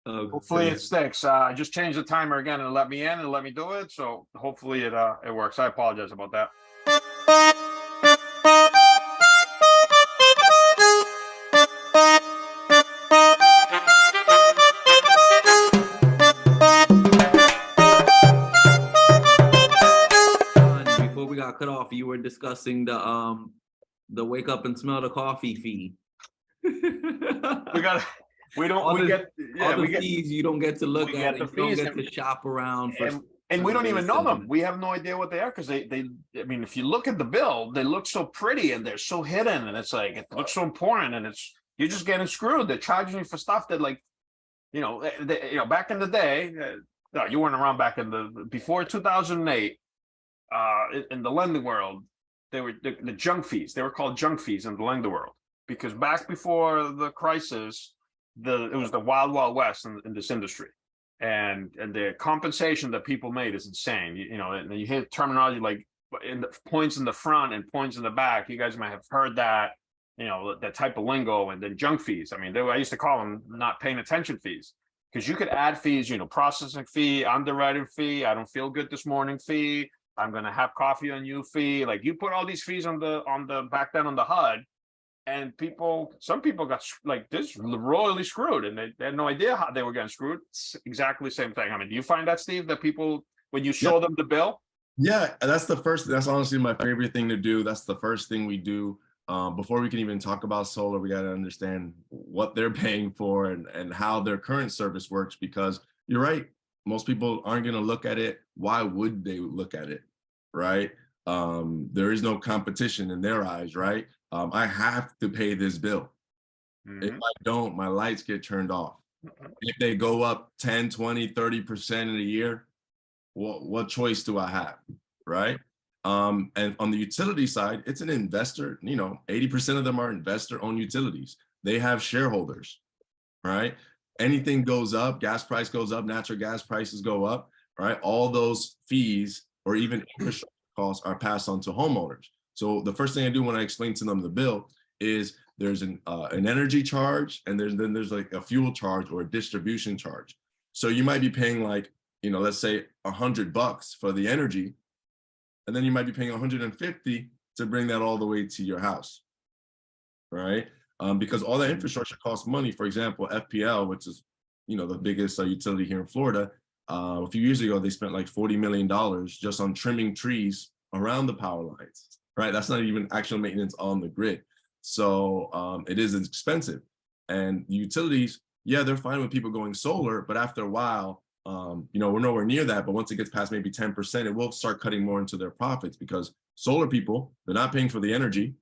Hopefully it sticks. I just changed the timer again and let me in and let me do it. So hopefully it works. I apologize about that. Before we got cut off, you were discussing the wake up and smell the coffee fee. We got we don't all we the, get yeah all the we get fees you don't get to look we at, get and the you don't fees get to shop around for and we don't even know and them. We have no idea what they are because they I mean, if you look at the bill, they look so pretty and they're so hidden, and it's like it looks so important, and it's you're just getting screwed. They're charging you for stuff that, like, back in the day, no, you weren't around back in the before 2008. In the lending world, they were the junk fees. They were called junk fees in the lending world because back before the crisis, it was the wild west in this industry, and the compensation that people made is insane. And you hear terminology like in the points in the front and points in the back. You guys might have heard that, that type of lingo. And then junk fees. I mean, I used to call them not paying attention fees, because you could add fees, processing fee, underwriting fee, I don't feel good this morning fee, I'm gonna have coffee on you fee. Like, you put all these fees on the back then on the HUD, and some people got like this royally screwed, and they had no idea how they were getting screwed. It's exactly the same thing. I mean, do you find that, Steve, that people, when you show them the bill? Yeah, that's honestly my favorite thing to do. That's the first thing we do. Before we can even talk about solar, we got to understand what they're paying for and how their current service works, because you're right. Most people aren't going to look at it. Why would they look at it? Right. There is no competition in their eyes. Right. I have to pay this bill. If I don't, my lights get turned off. If they go up 10, 20, 30% in a year, what choice do I have? Right. And on the utility side, it's an investor, 80% of them are investor-owned utilities. They have shareholders, right? Anything goes up, gas price goes up, natural gas prices go up, right? All those fees or even infrastructure costs are passed on to homeowners. So the first thing I do when I explain to them the bill is there's an energy charge, and then there's like a fuel charge or a distribution charge. So you might be paying like, let's say $100 for the energy, and then you might be paying 150 to bring that all the way to your house, right? Because all that infrastructure costs money. For example, FPL, which is, the biggest utility here in Florida, a few years ago, they spent like $40 million just on trimming trees around the power lines, right? That's not even actual maintenance on the grid. So it is expensive. And utilities, yeah, they're fine with people going solar, but after a while, we're nowhere near that. But once it gets past maybe 10%, it will start cutting more into their profits, because solar people, they're not paying for the energy,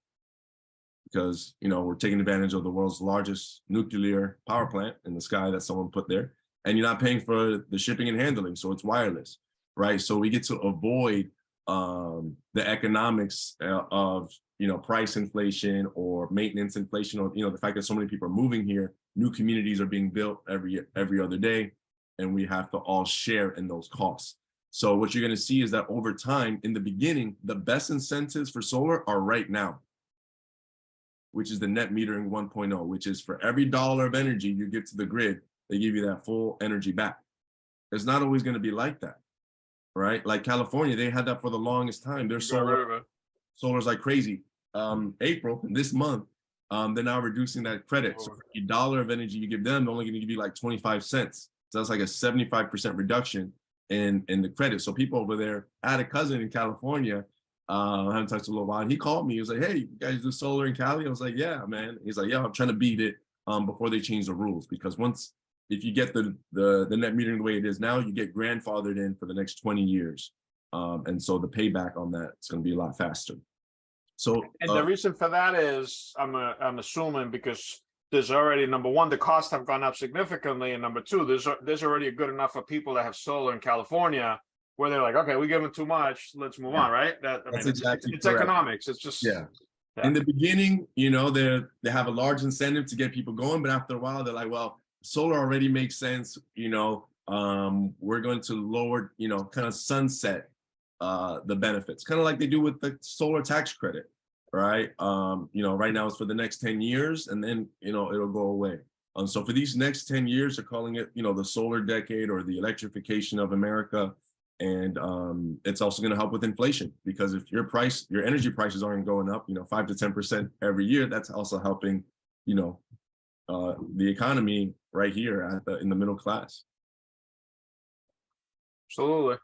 because, we're taking advantage of the world's largest nuclear power plant in the sky that someone put there. And you're not paying for the shipping and handling. So it's wireless, right? So we get to avoid the economics of, price inflation or maintenance inflation, or, the fact that so many people are moving here. New communities are being built every other day, and we have to all share in those costs. So what you're going to see is that over time, in the beginning, the best incentives for solar are right now, which is the net metering 1.0, which is for every dollar of energy you give to the grid, they give you that full energy back. It's not always going to be like that, right? Like California, they had that for the longest time. Their solar's like crazy. April, this month, they're now reducing that credit. So for every dollar of energy you give them, they're only going to give you like 25 cents. So that's like a 75% reduction in the credit. So people over there, I had a cousin in California, I haven't touched a little while. And he called me. He was like, "Hey, you guys do solar in Cali?" I was like, "Yeah, man." He's like, "Yeah, I'm trying to beat it before they change the rules, because if you get the net metering the way it is now, you get grandfathered in for the next 20 years, and so the payback on that is going to be a lot faster." So, and the reason for that is, I'm assuming, because there's already, number one, the costs have gone up significantly, and number two, there's already a good enough of people that have solar in California, where they're like, okay, we give them too much, let's move on, right? That's exactly it's economics. It's just In the beginning, they have a large incentive to get people going, but after a while, they're like, well, solar already makes sense. We're going to lower, kind of sunset the benefits, kind of like they do with the solar tax credit, right? Right now it's for the next 10 years, and then it'll go away. So for these next 10 years, they're calling it, the solar decade or the electrification of America. And it's also going to help with inflation, because if your energy prices aren't going up, 5 to 10% every year, that's also helping, the economy right here in the middle class. Absolutely.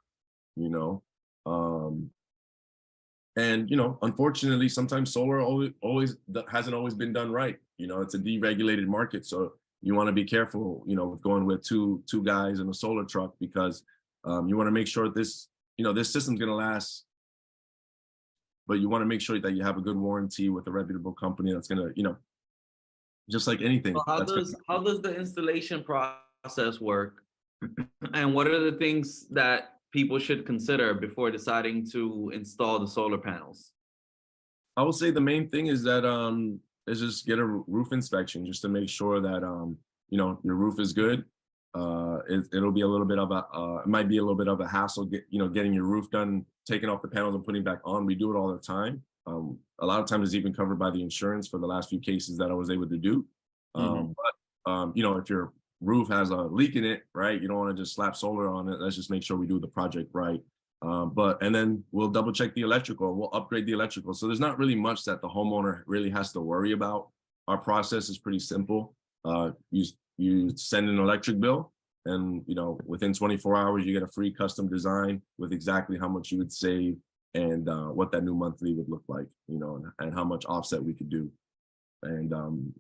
And unfortunately, sometimes solar hasn't always been done right. It's a deregulated market, so you want to be careful, with going with two guys in a solar truck, because you want to make sure this system's going to last, but you want to make sure that you have a good warranty with a reputable company that's going to, just like anything. So how does the installation process work, and what are the things that people should consider before deciding to install the solar panels? I would say the main thing is that is just get a roof inspection, just to make sure that your roof is good. It'll be a little bit of it might be a little bit of a hassle getting your roof done, taking off the panels and putting back on. We do it all the time. A lot of times it's even covered by the insurance for the last few cases that I was able to do. But if your roof has a leak in it, right, you don't want to just slap solar on it. Let's just make sure we do the project right. And then we'll double check the electrical, we'll upgrade the electrical. So there's not really much that the homeowner really has to worry about. Our process is pretty simple. You send an electric bill, and within 24 hours you get a free custom design with exactly how much you would save and what that new monthly would look like, and how much offset we could do. And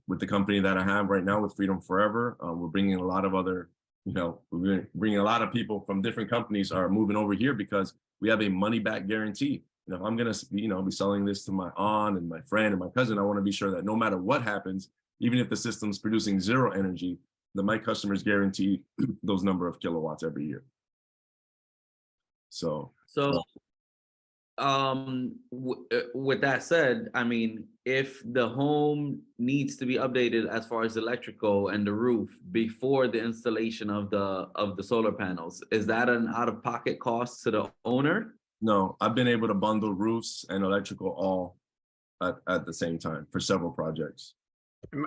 with the company that I have right now with Freedom Forever, we're bringing a lot of other, we're bringing a lot of people from different companies are moving over here because we have a money back guarantee. If I'm going to, be selling this to my aunt and my friend and my cousin, I want to be sure that no matter what happens, even if the system's producing zero energy, that my customers guarantee those number of kilowatts every year. So with that said, I mean, if the home needs to be updated as far as electrical and the roof before the installation of the solar panels, is that an out-of-pocket cost to the owner? No, I've been able to bundle roofs and electrical all at the same time for several projects.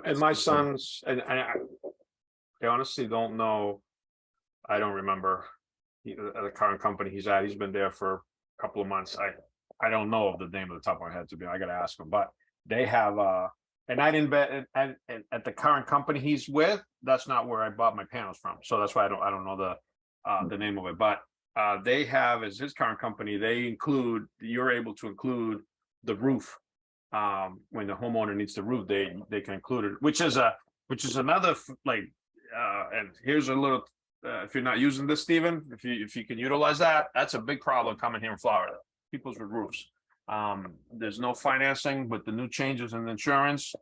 And my sons, and I honestly don't know. I don't remember the current company he's at. He's been there for a couple of months. I don't know of the name of the top of my head, to be. I got to ask him, but they have and I didn't bet and at the current company he's with. That's not where I bought my panels from, so that's why I don't know the name of it. But they have, as his current company, you're able to include the roof. When the homeowner needs the roof, they can include it, which is another and here's a little if you're not using this, Stephen, if you can utilize that's a big problem coming here in Florida. People's with roofs. There's no financing with the new changes in insurance.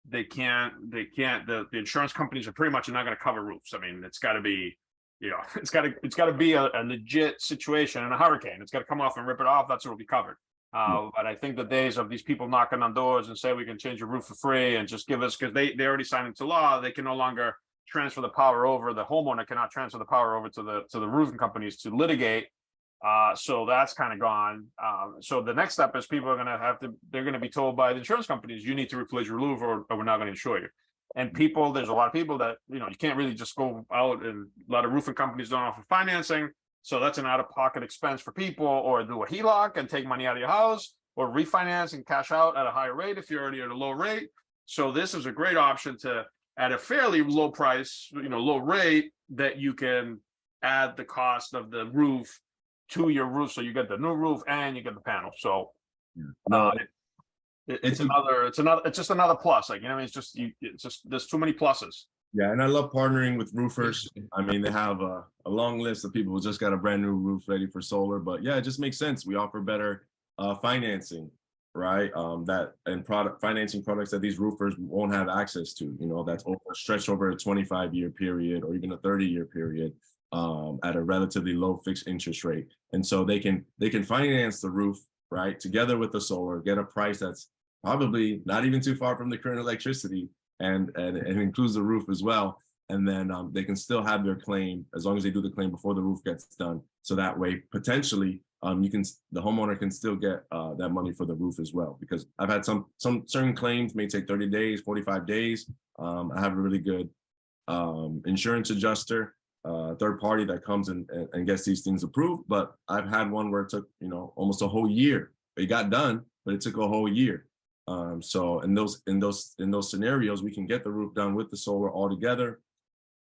They can't the insurance companies are pretty much not going to cover roofs. I mean, it's got to be, it's got to be a legit situation. In a hurricane, it's got to come off and rip it off. That's what will be covered. But I think the days of these people knocking on doors and say we can change your roof for free and just give us, because they already signed into law, they can no longer transfer the power over. The homeowner cannot transfer the power over to the roofing companies to litigate. So that's kind of gone. So the next step is people are they're going to be told by the insurance companies, you need to replace your roof or we're not going to insure you. And there's a lot of people that, you can't really just go out, and a lot of roofing companies don't offer financing. So that's an out-of-pocket expense for people, or do a HELOC and take money out of your house, or refinance and cash out at a higher rate if you're already at a low rate. So this is a great option to, at a fairly low price, low rate, that you can add the cost of the roof to your roof, so you get the new roof and you get the panel. So it's just another plus. It's just there's too many pluses. Yeah, and I love partnering with roofers. I mean, they have a long list of people who just got a brand new roof ready for solar. But yeah, it just makes sense. We offer better financing, right? Financing products that these roofers won't have access to. That's stretched over a 25-year period or even a 30-year period at a relatively low fixed interest rate. And so they can finance the roof, right, together with the solar, get a price that's probably not even too far from the current electricity. And it includes the roof as well. And then they can still have their claim as long as they do the claim before the roof gets done. So that way, potentially, the homeowner can still get that money for the roof as well. Because I've had some certain claims may take 30 days, 45 days. I have a really good insurance adjuster, third party that comes and gets these things approved. But I've had one where it took, you know, almost a whole year. It got done, but it took a whole year. So in those scenarios, we can get the roof done with the solar all together,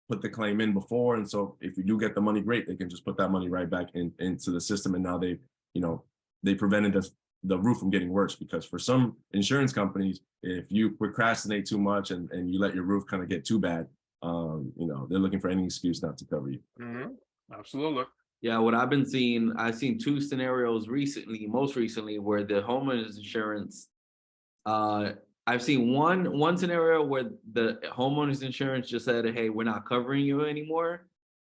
put the claim in before. And so if you do get the money, great, they can just put that money right back into the system. And now they, you know, they prevented the roof from getting worse, because for some insurance companies, if you procrastinate too much and you let your roof kind of get too bad, you know, they're looking for any excuse not to cover you. Absolutely. Yeah, what I've been seeing, I've seen two scenarios recently, most recently, where the homeowners insurance, I've seen one scenario where the homeowners insurance just said, hey, we're not covering you anymore.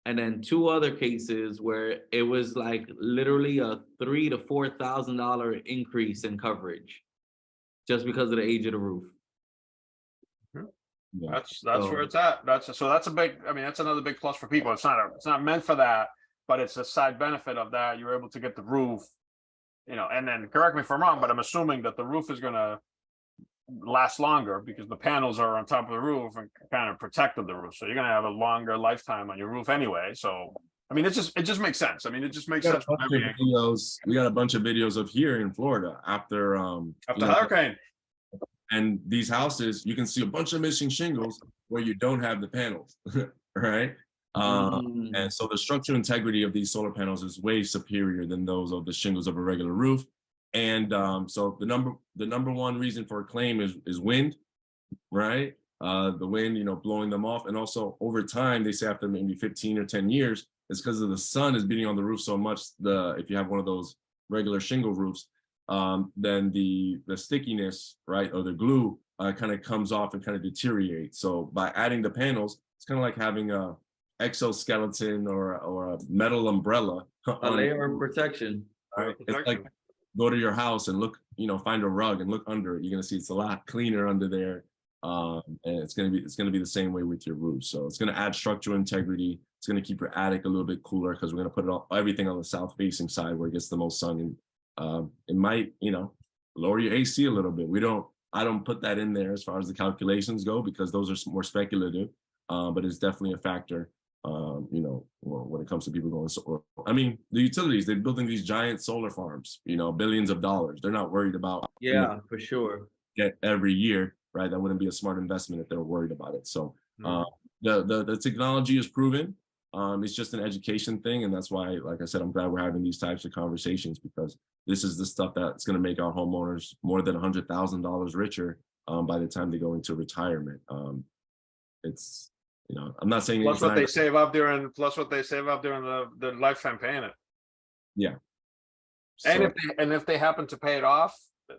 And then two other cases where it was like literally a $3,000 to $4,000 increase in coverage just because of the age of the roof. Yeah. That's where it's at. That's a big, I mean, that's another big plus for people. It's not meant for that, but it's a side benefit of that. You're able to get the roof, you know, and then correct me if I'm wrong, but I'm assuming that the roof is gonna last longer because the panels are on top of the roof and kind of protected the roof. So you're gonna have a longer lifetime on your roof anyway. So I mean, it just makes sense. I mean, it just makes sense. We got a bunch of videos of here in Florida after hurricane. And these houses, you can see a bunch of missing shingles where you don't have the panels, right? And so the structural integrity of these solar panels is way superior than those of the shingles of a regular roof. And so the number one reason for a claim is wind, right? The wind, you know, blowing them off. And also over time, they say after maybe 15 or 10 years, it's because of the sun is beating on the roof so much. If you have one of those regular shingle roofs, then the stickiness, right, or the glue kind of comes off and kind of deteriorates. So by adding the panels, it's kind of like having a exoskeleton or a metal umbrella. A layer of protection. Right? It's like go to your house and look, you know, find a rug and look under it. You're gonna see it's a lot cleaner under there. And it's gonna be the same way with your roof. So it's gonna add structural integrity. It's gonna keep your attic a little bit cooler because we're gonna put everything on the south facing side where it gets the most sun. And it might, you know, lower your AC a little bit. I don't put that in there as far as the calculations go because those are more speculative. But it's definitely a factor. You know, when it comes to people going solar. I mean, the utilities, they're building these giant solar farms, you know, billions of dollars. They're not worried about, yeah, you know, for sure. Get every year, right? That wouldn't be a smart investment if they were worried about it. So the technology is proven. It's just an education thing. And that's why, like I said, I'm glad we're having these types of conversations because this is the stuff that's going to make our homeowners more than $100,000 richer by the time they go into retirement. It's, you know, I'm not saying plus what they save up during the lifetime paying it. Yeah. And if they happen to pay it off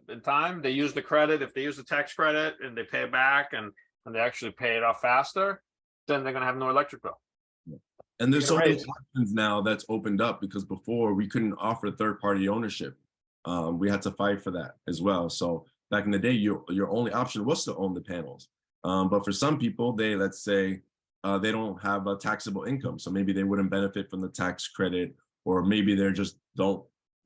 in time, they use the credit. If they use the tax credit and they pay it back and they actually pay it off faster, then they're gonna have no electric bill. Yeah. And there's so many options now that's opened up because before we couldn't offer third-party ownership. We had to fight for that as well. So back in the day, your only option was to own the panels. But for some people, let's say they don't have a taxable income. So maybe they wouldn't benefit from the tax credit, or maybe they're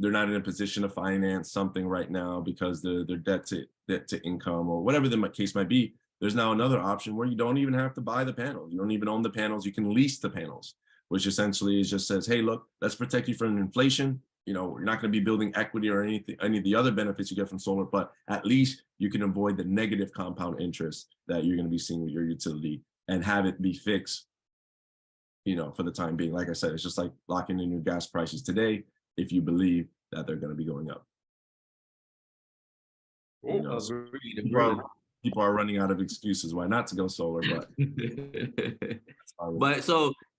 not in a position to finance something right now because they're debt to income or whatever the case might be. There's now another option where you don't even have to buy the panels. You don't even own the panels. You can lease the panels, which essentially just says, hey, look, let's protect you from inflation. You know, you're not going to be building equity or any of the other benefits you get from solar, but at least you can avoid the negative compound interest that you're going to be seeing with your utility and have it be fixed, you know, for the time being. Like I said, it's just like locking in your gas prices today if you believe that they're going to be going up. You know, so people are running out of excuses why not to go solar, but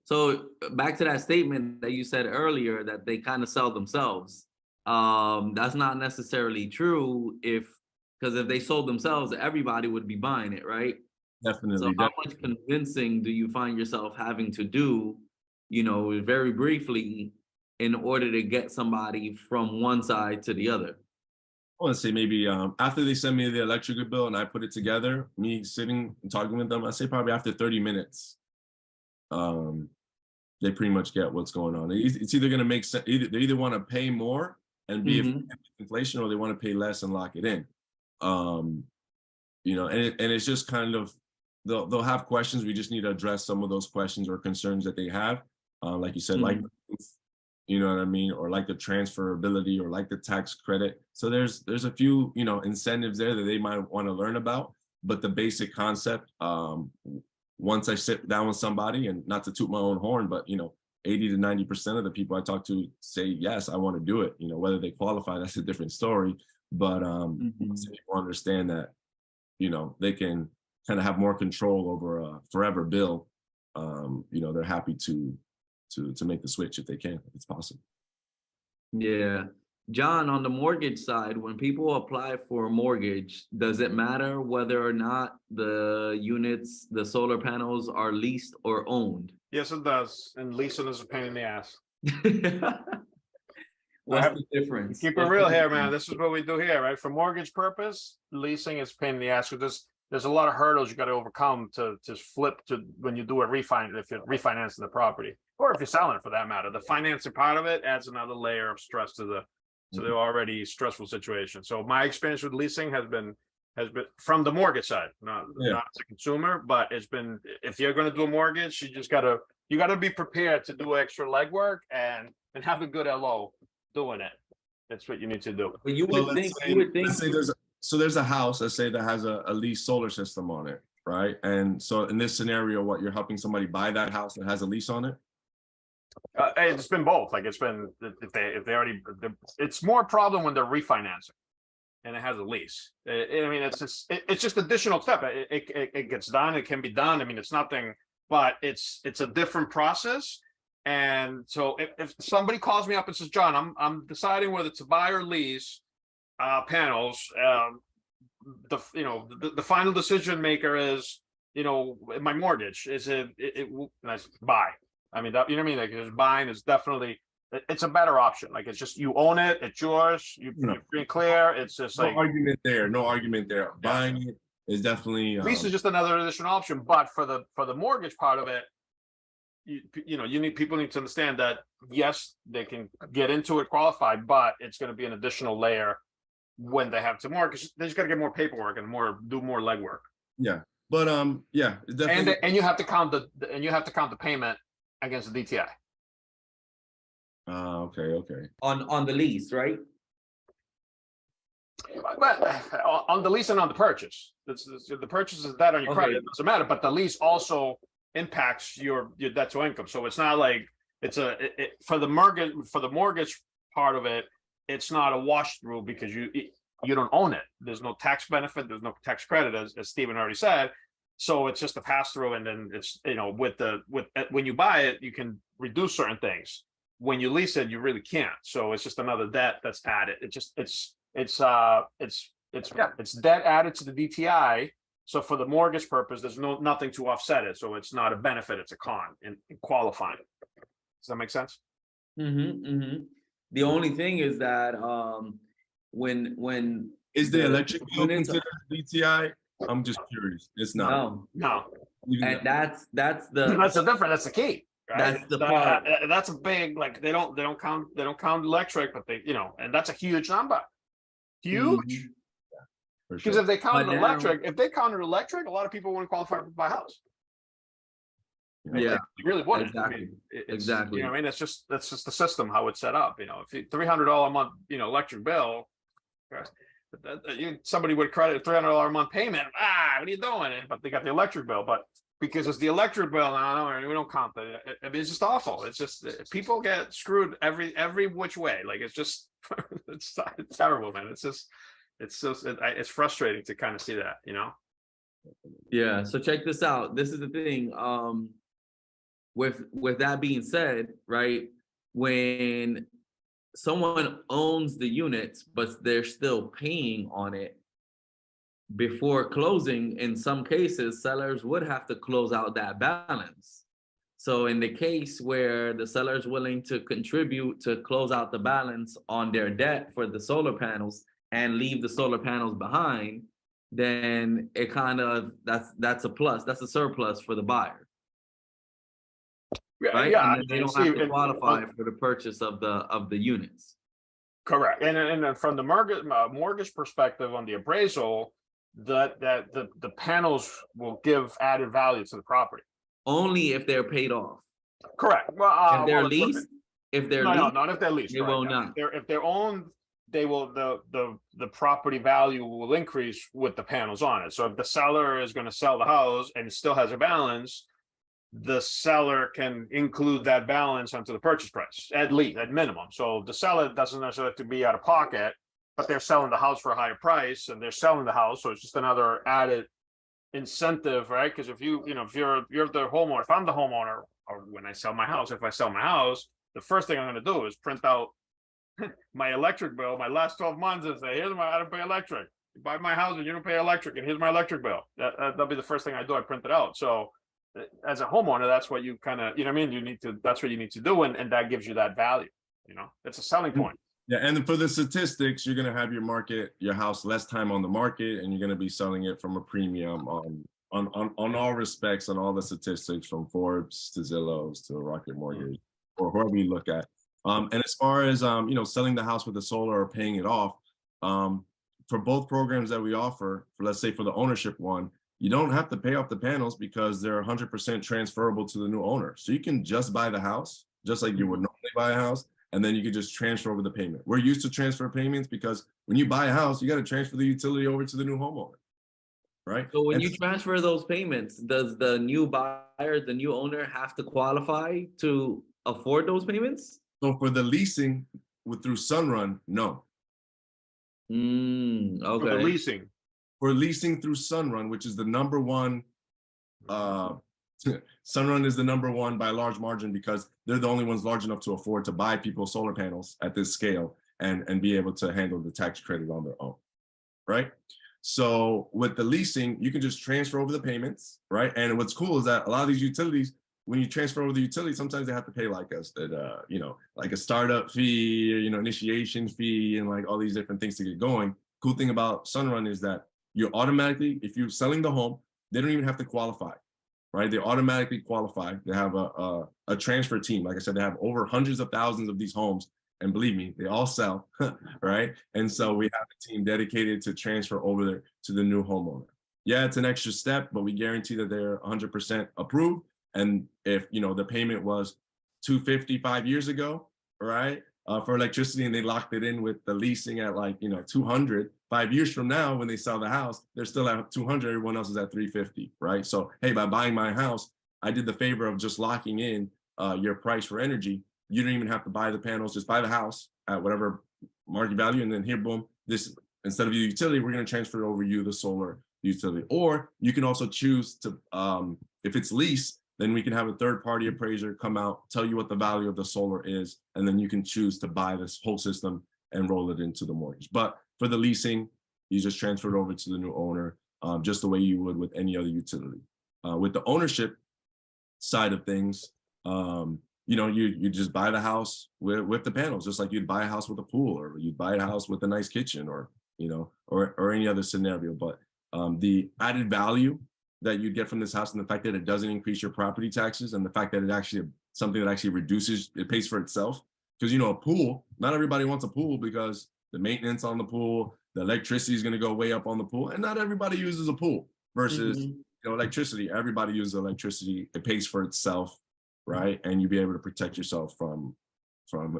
so back to that statement that you said earlier that they kind of sell themselves. That's not necessarily true because if they sold themselves, everybody would be buying it, right? Definitely. So how much convincing do you find yourself having to do, you know, very briefly in order to get somebody from one side to the other? I want to say maybe after they send me the electrical bill and I put it together, me sitting and talking with them, I say probably after 30 minutes, they pretty much get what's going on. It's either going to make sense. They either want to pay more and be inflation, or they want to pay less and lock it in. You know, and it's just kind of they'll have questions. We just need to address some of those questions or concerns that they have. Like you said, like, you know what I mean, or like the transferability or like the tax credit. So there's a few, you know, incentives there that they might want to learn about. But the basic concept, once I sit down with somebody, and not to toot my own horn, but you know, 80 to 90% of the people I talk to say, yes, I want to do it. You know, whether they qualify, that's a different story. But once people understand that, you know, they can kind of have more control over a forever bill, you know, they're happy to make the switch if they can, if it's possible. Yeah. John, on the mortgage side, when people apply for a mortgage, does it matter whether or not the units, the solar panels are leased or owned? Yes, it does. And leasing is a pain in the ass. What's the difference? Keep it real here, man. This is what we do here, right? For mortgage purpose, leasing is a pain in the ass. Because there's a lot of hurdles you got to overcome to flip to when you do a refinance, if you're refinancing the property, or if you're selling it for that matter. The financing part of it adds another layer of stress to the already stressful situation. So my experience with leasing has been from the mortgage side, not as a consumer, but it's been, if you're going to do a mortgage, you got to be prepared to do extra legwork and have a good LO doing it. That's what you need to do. But you would think. Let's say there's a house, let's say, that has a lease solar system on it, right? And so in this scenario, what, you're helping somebody buy that house that has a lease on it? It's been both. Like, it's been, if they already, it's more a problem when they're refinancing and it has a lease. I mean, it's just additional step. It gets done. It can be done. I mean, it's nothing, but it's a different process. And so if somebody calls me up and says, John, I'm deciding whether to buy or lease panels, the final decision maker is, you know, my mortgage is buy. I mean, that, you know what I mean? Like, just buying is definitely, it's a better option. Like, it's just, you own it, it's yours, you're free and clear. It's just no argument there. Buying it is definitely lease is just another additional option. But for the mortgage part of it, people need to understand that yes, they can get into it, qualify, but it's going to be an additional layer when they have to mortgage. They just got to get more paperwork and do more legwork. Yeah, but yeah, definitely. And you have to count the payment against the DTI. Okay. On the lease, right? But on the lease and on the purchase, the purchase is that on your credit. It doesn't matter. But the lease also impacts your debt to income. So it's not like it's for the mortgage part of it. It's not a wash through because you don't own it. There's no tax benefit. There's no tax credit, as Stephen already said. So it's just a pass through, and then it's, you know, when you buy it, you can reduce certain things. When you lease it, you really can't. So it's just another debt that's added. It's debt added to the DTI. So for the mortgage purpose, there's nothing to offset it. So it's not a benefit, it's a con in qualifying. Does that make sense? The only thing is that when is the electric bill considered DTI? I'm just curious. It's not. No. And that's the different. That's the key. Right? That's the part. That's a big, like, they don't count electric, but they, you know, and that's a huge number. Huge. Because if they counted electric, a lot of people wouldn't qualify to buy a house. Yeah, you really wouldn't. Exactly. I mean, Exactly. You know what I mean? That's just the system, how it's set up. You know, if you $300 a month, you know, electric bill, somebody would credit a $300 a month payment. What are you doing? But they got the electric bill. But because it's the electric bill, no, we don't count that. I mean, it's just awful. It's just, people get screwed every which way. Like, it's just it's terrible, man. It's frustrating to kind of see that, you know. Yeah. So check this out. This is the thing. With that being said, right, when someone owns the units but they're still paying on it before closing, in some cases sellers would have to close out that balance. So in the case where the seller is willing to contribute to close out the balance on their debt for the solar panels and leave the solar panels behind, then it kind of, that's a plus, that's a surplus for the buyer. Right? Yeah, and they don't have to qualify for the purchase of the units. Correct. And from the mortgage perspective on the appraisal, that the panels will give added value to the property. Only if they're paid off. Correct. Well, If they're well, leased, if they're no, leased, not if they're leased. they correct. will If not. if they're owned, they will the property value will increase with the panels on it. So if the seller is going to sell the house and still has a balance, the seller can include that balance onto the purchase price at least at minimum. So the seller doesn't necessarily have to be out of pocket, but they're selling the house for a higher price and they're selling the house, so it's just another added incentive, right? Because if you know if you're the homeowner, if I'm the homeowner, or when I sell my house, if I sell my house, the first thing I'm going to do is print out my electric bill, my last 12 months, and say, here's my I don't pay electric. You buy my house and you don't pay electric, and here's my electric bill. That'll be the first thing I do. I print it out. So as a homeowner, that's what you kind of, you know what I mean? You need to, that's what you need to do. And that gives you that value, you know, it's a selling point. Yeah, and for the statistics, you're going to have your house less time on the market, and you're going to be selling it from a premium on all respects, on all the statistics, from Forbes to Zillow's to Rocket Mortgage, or whoever you look at. And as far as you know, selling the house with the solar or paying it off, for both programs that we offer, for let's say for the ownership one, you don't have to pay off the panels because they're 100% transferable to the new owner. So you can just buy the house, just like you would normally buy a house, and then you could just transfer over the payment. We're used to transfer payments because when you buy a house, you got to transfer the utility over to the new homeowner, right? So when And you transfer those payments, does the new buyer, the new owner, have to qualify to afford those payments? so for the leasing through Sunrun, no. For the Okay. leasing. For leasing through Sunrun, which is the number one, Sunrun is the number one by a large margin because they're the only ones large enough to afford to buy people solar panels at this scale and be able to handle the tax credit on their own, right? So with the leasing, you can just transfer over the payments, right? And what's cool is that a lot of these utilities, when you transfer over the utility, sometimes they have to pay like you know, like a startup fee, or, you know, initiation fee, and like all these different things to get going. Cool thing about Sunrun is that you automatically, if you're selling the home, they don't even have to qualify, right? They automatically qualify. They have a transfer team. Like I said, they have over hundreds of thousands of these homes, and believe me, they all sell, right? And so we have a team dedicated to transfer over there to the new homeowner. Yeah, it's an extra step, but we guarantee that they're 100% approved. And if, you know, the payment was $250 5 years ago, right, for electricity, and they locked it in with the leasing at like, you know, $200, 5 years from now, when they sell the house, they're still at $200, everyone else is at $350, right? So, hey, by buying my house, I did the favor of just locking in your price for energy. You don't even have to buy the panels, just buy the house at whatever market value. And then here, boom, this, instead of your utility, we're going to transfer over you the solar utility. Or you can also choose to, if it's leased, then we can have a third-party appraiser come out, tell you what the value of the solar is, and then you can choose to buy this whole system and roll it into the mortgage. But for the leasing, you just transfer it over to the new owner, just the way you would with any other utility. With the ownership side of things, you know, you just buy the house with the panels, just like you'd buy a house with a pool, or you'd buy a house with a nice kitchen, or, you know, or any other scenario. But the added value that you get from this house, and the fact that it doesn't increase your property taxes, and the fact that it actually something that actually reduces, it pays for itself. Because, you know, a pool, not everybody wants a pool because the maintenance on the pool, the electricity is going to go way up on the pool, and not everybody uses a pool versus, you know, electricity. Everybody uses electricity. It pays for itself, right? And you be able to protect yourself from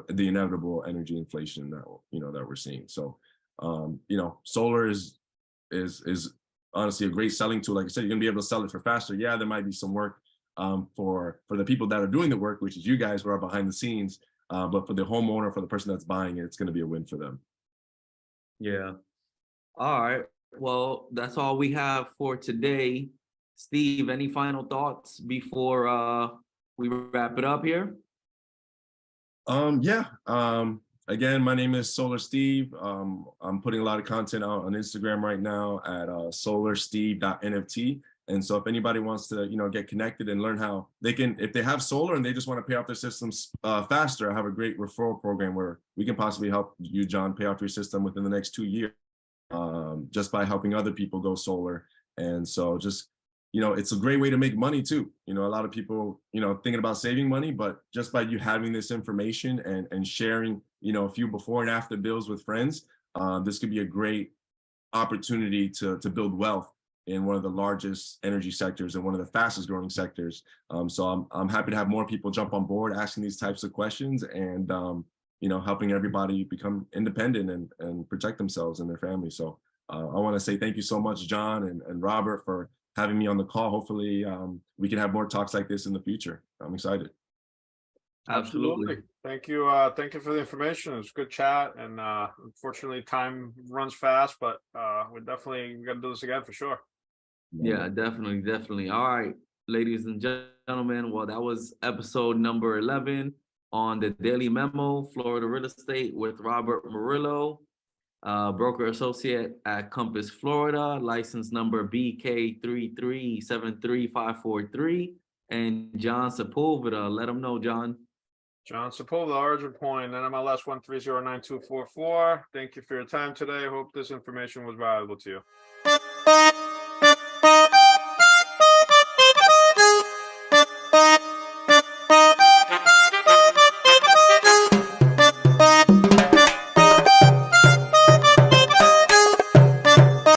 the inevitable energy inflation that, you know, that we're seeing. So, you know, solar is honestly a great selling tool. Like I said, you're gonna be able to sell it for faster. Yeah, there might be some work for the people that are doing the work, which is you guys who are behind the scenes. But for the homeowner, for the person that's buying it, it's gonna be a win for them. Yeah. All right. Well, that's all we have for today. Steve, any final thoughts before we wrap it up here? Again, my name is Solar Steve. I'm putting a lot of content out on Instagram right now at solarsteve.nft. And so if anybody wants to, you know, get connected and learn how they can, if they have solar and they just want to pay off their systems faster, I have a great referral program where we can possibly help you, John, pay off your system within the next 2 years, just by helping other people go solar. And so just, you know, it's a great way to make money too. You know, a lot of people, you know, thinking about saving money, but just by you having this information and sharing, you know, a few before and after bills with friends, this could be a great opportunity to build wealth in one of the largest energy sectors and one of the fastest growing sectors. So I'm happy to have more people jump on board asking these types of questions and helping everybody become independent and protect themselves and their families. So I want to say thank you so much, John and Robert, for having me on the call. Hopefully we can have more talks like this in the future. I'm excited. Absolutely. Thank you. Thank you for the information. It was a good chat. And unfortunately, time runs fast, but we're definitely going to do this again for sure. Yeah, definitely. All right, ladies and gentlemen. Well, that was episode number 11 on the Daily Memo, Florida Real Estate with Robert Morillo, broker associate at Compass, Florida, license number BK3373543, and John Sepulveda. Let them know, John. John Sepulveda, Origin Point, NMLS 1309244. Thank you for your time today. Hope this information was valuable to you.